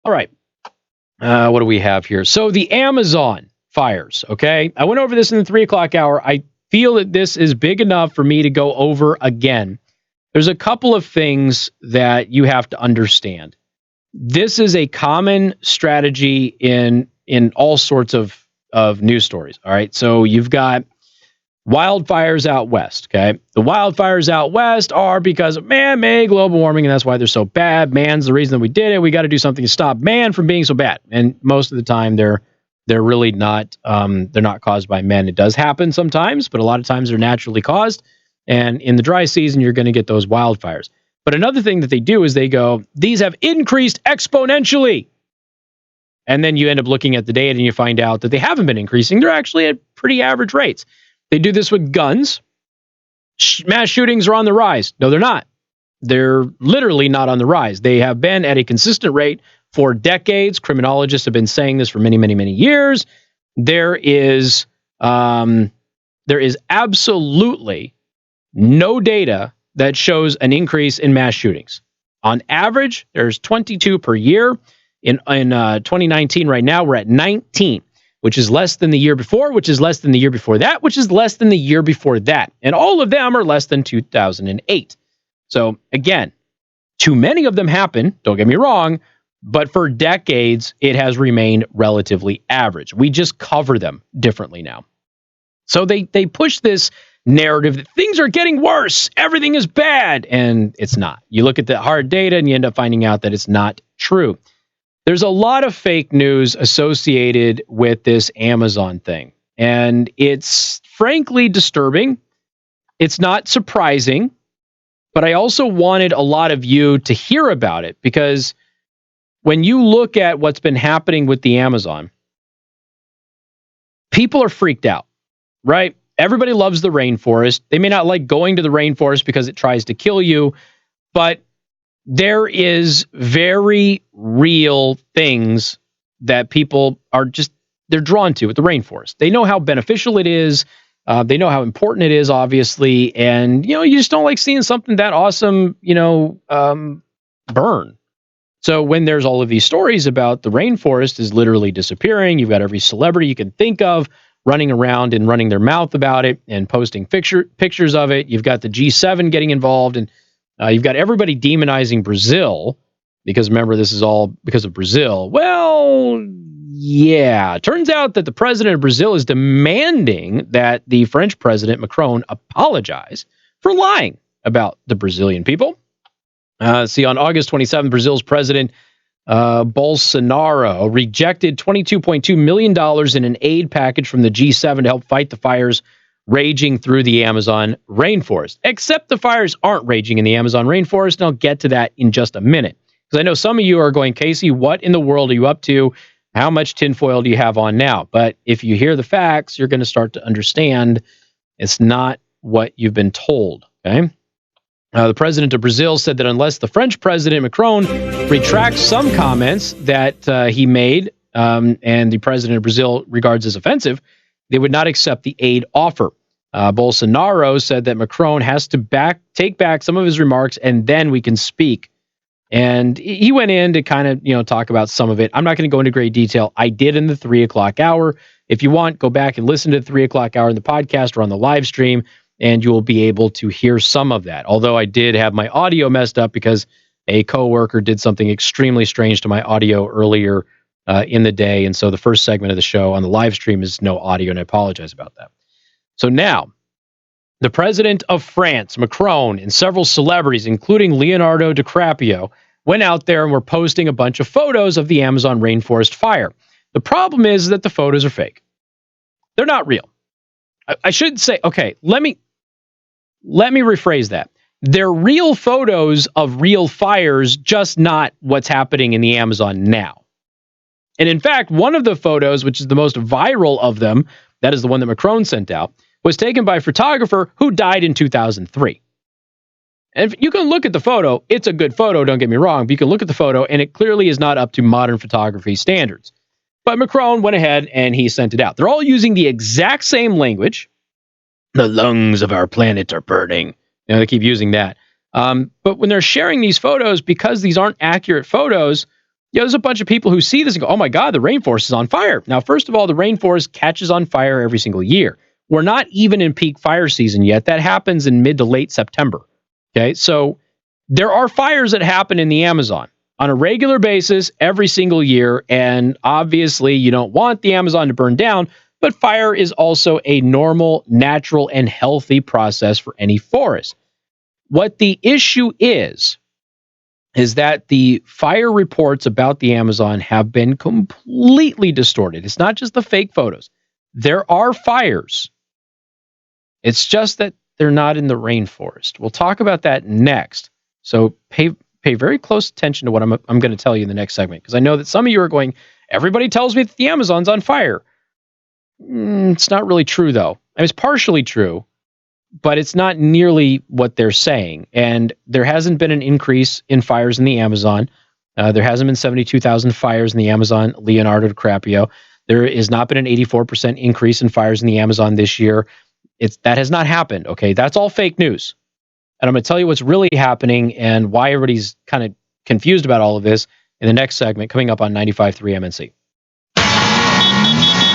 All right. What do we have here? So the Amazon fires, okay? I went over this in the 3 o'clock hour. I feel that this is big enough for me to go over again. There's a couple of things that you have to understand. This is a common strategy in all sorts of news stories, all right? So you've got wildfires out west, okay? The wildfires out west are because of man-made global warming, and that's why they're so bad. Man's the reason that we did it. We got to do something to stop man from being so bad. And most of the time, they're really not. They're not caused by men. It does happen sometimes, but a lot of times they're naturally caused. And in the dry season, you're going to get those wildfires. But another thing that they do is they go, these have increased exponentially. And then you end up looking at the data and you find out that they haven't been increasing. They're actually at pretty average rates. They do this with guns. Mass shootings are on the rise. No, they're not. They're literally not on the rise. They have been at a consistent rate for decades. Criminologists have been saying this for many, many, many years. There is absolutely no data that shows an increase in mass shootings. On average, there's 22 per year. In 2019, right now, we're at 19. Which is less than the year before, which is less than the year before that, which is less than the year before that. And all of them are less than 2008. So again, too many of them happen, don't get me wrong, but for decades, it has remained relatively average. We just cover them differently now. So they push this narrative that things are getting worse, everything is bad, and it's not. You look at the hard data and you end up finding out that it's not true. There's a lot of fake news associated with this Amazon thing, and it's frankly disturbing. It's not surprising, but I also wanted a lot of you to hear about it because when you look at what's been happening with the Amazon, people are freaked out, right? Everybody loves the rainforest. They may not like going to the rainforest because it tries to kill you, but there is very real things that people are they're drawn to with the rainforest. They know how beneficial it is. They know how important it is, obviously. And, you just don't like seeing something that awesome, burn. So when there's all of these stories about the rainforest is literally disappearing, you've got every celebrity you can think of running around and running their mouth about it and posting pictures of it. You've got the G7 getting involved, and you've got everybody demonizing Brazil because remember, this is all because of Brazil. Well, yeah, turns out that the president of Brazil is demanding that the French president, Macron, apologize for lying about the Brazilian people. See, on August 27th, Brazil's president, Bolsonaro, rejected $22.2 million in an aid package from the G7 to help fight the fires raging through the Amazon rainforest. Except the fires aren't raging in the Amazon rainforest, and I'll get to that in just a minute. Because I know some of you are going, Casey, what in the world are you up to? How much tinfoil do you have on now? But if you hear the facts, you're going to start to understand it's not what you've been told, okay? The president of Brazil said that unless the French president, Macron, retracts some comments that he made and the president of Brazil regards as offensive, they would not accept the aid offer. Bolsonaro said that Macron has to take back some of his remarks and then we can speak. And he went in to kind of, talk about some of it. I'm not going to go into great detail. I did in the 3 o'clock hour. If you want, go back and listen to the 3 o'clock hour in the podcast or on the live stream, and you will be able to hear some of that. Although I did have my audio messed up because a coworker did something extremely strange to my audio earlier in the day. And so the first segment of the show on the live stream is no audio, and I apologize about that. So now, the president of France, Macron, and several celebrities, including Leonardo DiCaprio, went out there and were posting a bunch of photos of the Amazon rainforest fire. The problem is that the photos are fake. They're not real. I should say, okay, let me rephrase that. They're real photos of real fires, just not what's happening in the Amazon now. And in fact, one of the photos, which is the most viral of them, that is the one that Macron sent out, was taken by a photographer who died in 2003. And if you can look at the photo, it's a good photo, don't get me wrong, but you can look at the photo and it clearly is not up to modern photography standards. But Macron went ahead and he sent it out. They're all using the exact same language. The lungs of our planet are burning. They keep using that. But when they're sharing these photos, because these aren't accurate photos, There's a bunch of people who see this and go, oh my God, the rainforest is on fire. Now, first of all, the rainforest catches on fire every single year. We're not even in peak fire season yet. That happens in mid to late September. Okay, so there are fires that happen in the Amazon on a regular basis every single year. And obviously, you don't want the Amazon to burn down, but fire is also a normal, natural, and healthy process for any forest. What the issue is that the fire reports about the Amazon have been completely distorted. It's not just the fake photos. There are fires. It's just that they're not in the rainforest. We'll talk about that next. So pay very close attention to what I'm going to tell you in the next segment, because I know that some of you are going, everybody tells me that the Amazon's on fire. It's not really true, though. I mean, it's partially true, but it's not nearly what they're saying. And there hasn't been an increase in fires in the Amazon. There hasn't been 72,000 fires in the Amazon, Leonardo DiCaprio. There has not been an 84% increase in fires in the Amazon this year. That has not happened, okay? That's all fake news. And I'm going to tell you what's really happening and why everybody's kind of confused about all of this in the next segment coming up on 95.3 MNC.